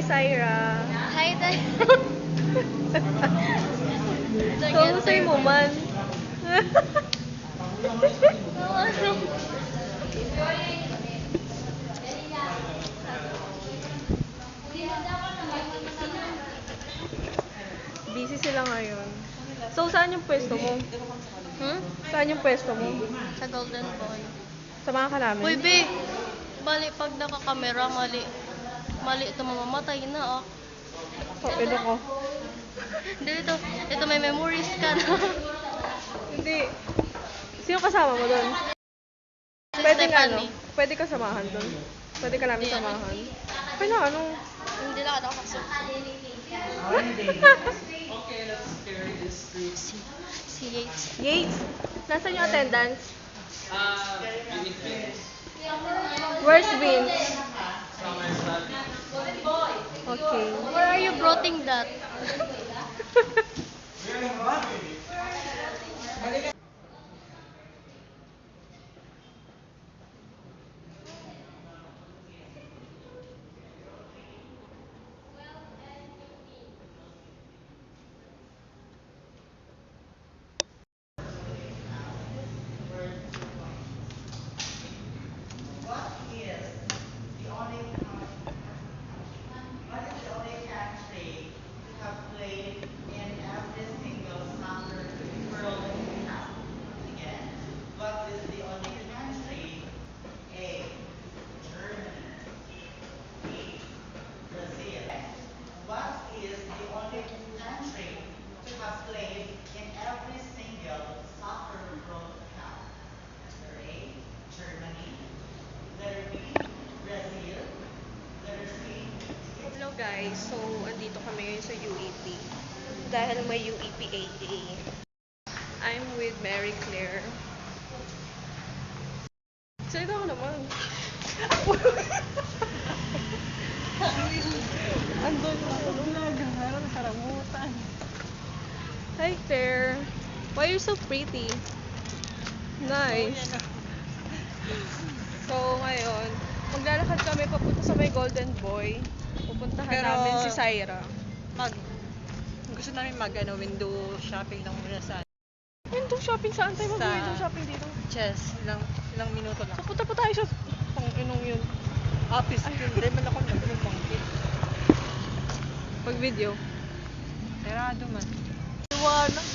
Syra. Hi, Tay. So, say mo man. Busy sila ngayon. So, saan yung pwesto mo? Saan yung pwesto mo? Sa Golden Boy. Samahan ka namin? Uy, be. Mali, pag nakakamera, mali. Mali ito, mamamatay na, oh. Oh, ino ko. Ito may memories ka na. Hindi. Sino kasama mo doon? Si Pwede nga, no? Stephanie. Pwede ka samahan doon. Pwede ka namin Hindi, samahan. Okay na, ano? Hindi lang ako nakapasok. Si Yates. Yates, nasaan yung attendance? Where's Vince? Okay. Where are you broting that? Hello guys, so andito kami ngayon sa UEP dahil may UEP AA. I'm with Mary Claire. Salita ko naman. Andun ako. Nakaramutan. Hi Claire. Why are you so pretty? Nice. So ngayon, maglalakad kami papunta sa may Golden Boy. Pupuntahan namin si Syra. Gusto namin window shopping lang muna sa Window shopping saan tayo Sa- mag-window shopping dito? Chess. Ilang minuto lang. Papunta pa tayo sa pang-inong yun. Office. Hindi man ako nagbubangkit. Pag video. Sarado man. Iwanan.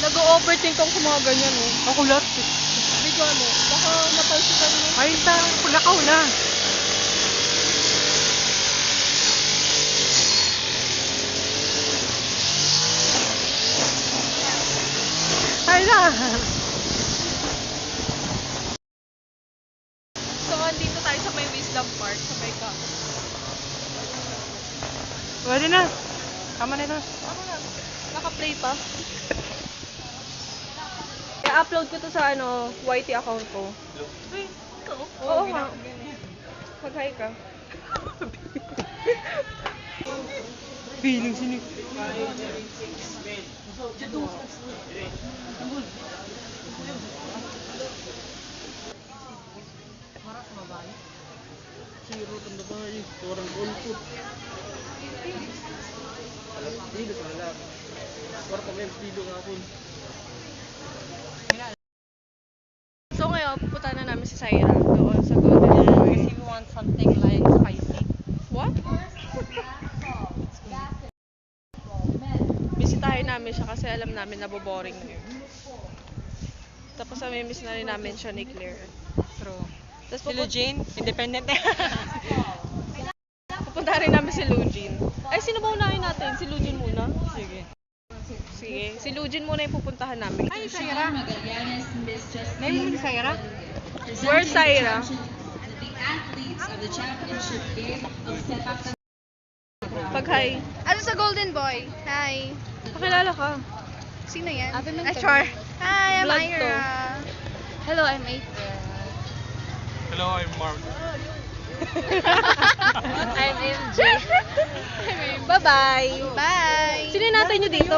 Nag-overthink ako sa mga ganyan eh. Ako lahat. Hindi ko ano, baka napalsikan mo. Ay, kulakaw na. Ay na. So, andito tayo sa may Wisdom Park, sa may campus. Pwede na. Tama na ito. Ako na, naka-play pa. I-upload ko to sa YT account ko. Uy, ikaw. Oo nga. Mag-hi ka. Feeling sini. Siro tanda bahay, orang golput. Hindi ko alam. Para kami video nga ako. So ngayon, pupunta na namin si Syra doon sa Golden Boy. Kasi we want something like spicy. What? Bisitahin namin siya kasi alam namin na boring na yun. Tapos miss na rin namin siya ni Claire. True. Tapos Si Lujane, independent. pupunta rin namin si Lujin. Ay, sino ba unahin natin? Si Lujin muna? Sige. Sige, si Lujin muna yung pupuntahan namin. Ay, Syra. Name mo ni Syra? Where's Syra? Pag-hi. Ano sa Golden Boy? Hi. Pakilala ka. Sino yan? Ah, Char. Hi, I'm Vlog to. Ira. Hello, I'm April. Hello, I'm Mark. I'm MJ. Bye-bye! Bye! Sino yung natin nyo dito?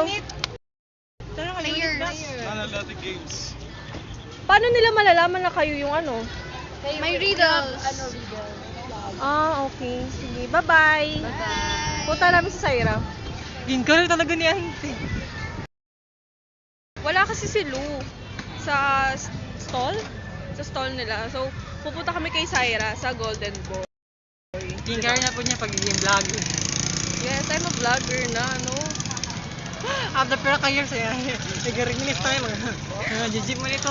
Tara ka, Players. Paano nila malalaman na kayo yung ano? May riddles. Ah, okay. Sige, bye-bye! Bye! Punta namin sa Saira. Ginkal talaga ni Auntie. Wala kasi si Lou sa stall. Sa stall nila. So, pupunta kami kay Saira sa Golden Boy. Ginkal na po niya pagiging vlogger. Yes, I'm a vlogger na, no? After pera ka years, nag-ringinis tayo mga jijip mo nito.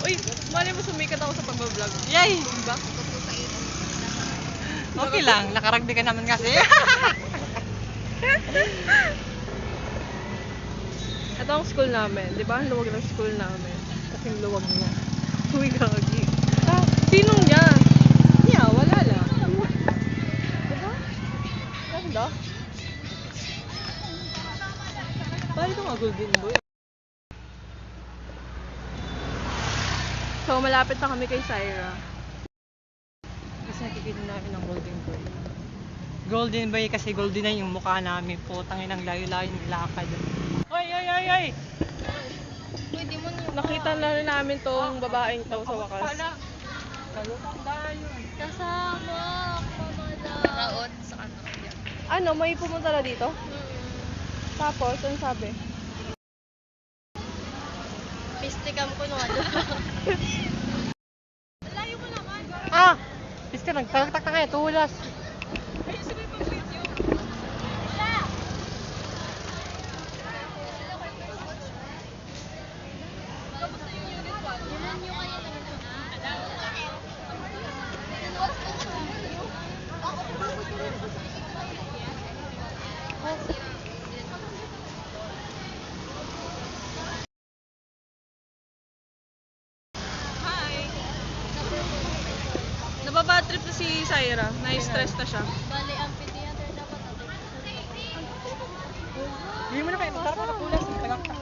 Uy, mali mo sumikat ako sa pag-vlog. Yay! Diba? Okay lang, nakaragbi ka naman kasi. Ito ang school namin. Di ba? Ang luwag ng school namin. Kasing luwag niya. Uy, gagi. Ah, sinong niya? Niya, wala lang. Diba? Ganda. Paano ito nga Golden Boy? So, malapit na kami kay Saira. Kasi nakikita namin ang Golden Boy. Golden Boy kasi golden na yung mukha namin. Putangin ang layo-layo ng lakad. Oy, oy, oy, oy! Pwede mo niyo. Nakita na rin namin tong babaeng to sa wakas. Kalutang tayo. Kasama. Mamala. Raot sa kanto. Ano, may pumunta na dito? Tapos, ano sabi? Pistikam ko no ano. Ah! Piska, nagtagtak na kayo, tulas. Hi! Nababad trip na si Saira. Na-stress na siya. Bali, ang pediater dapat natin. Hindi mo na kayo, magtarap na tulas. Tagaktak.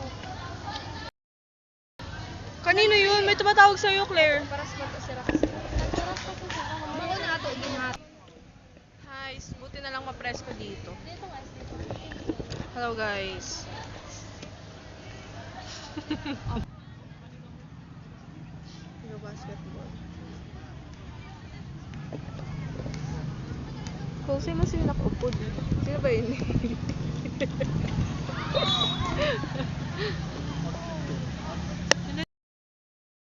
Kanino yun? May tumatawag sa'yo, Claire. Paras mo to sira kasi. Bako na ato ginhat. Hi, buti na lang ma-presko dito. Dito nga. Hello, guys. Hello, basketball. Kung sino sino nakupod. Sino ba yun?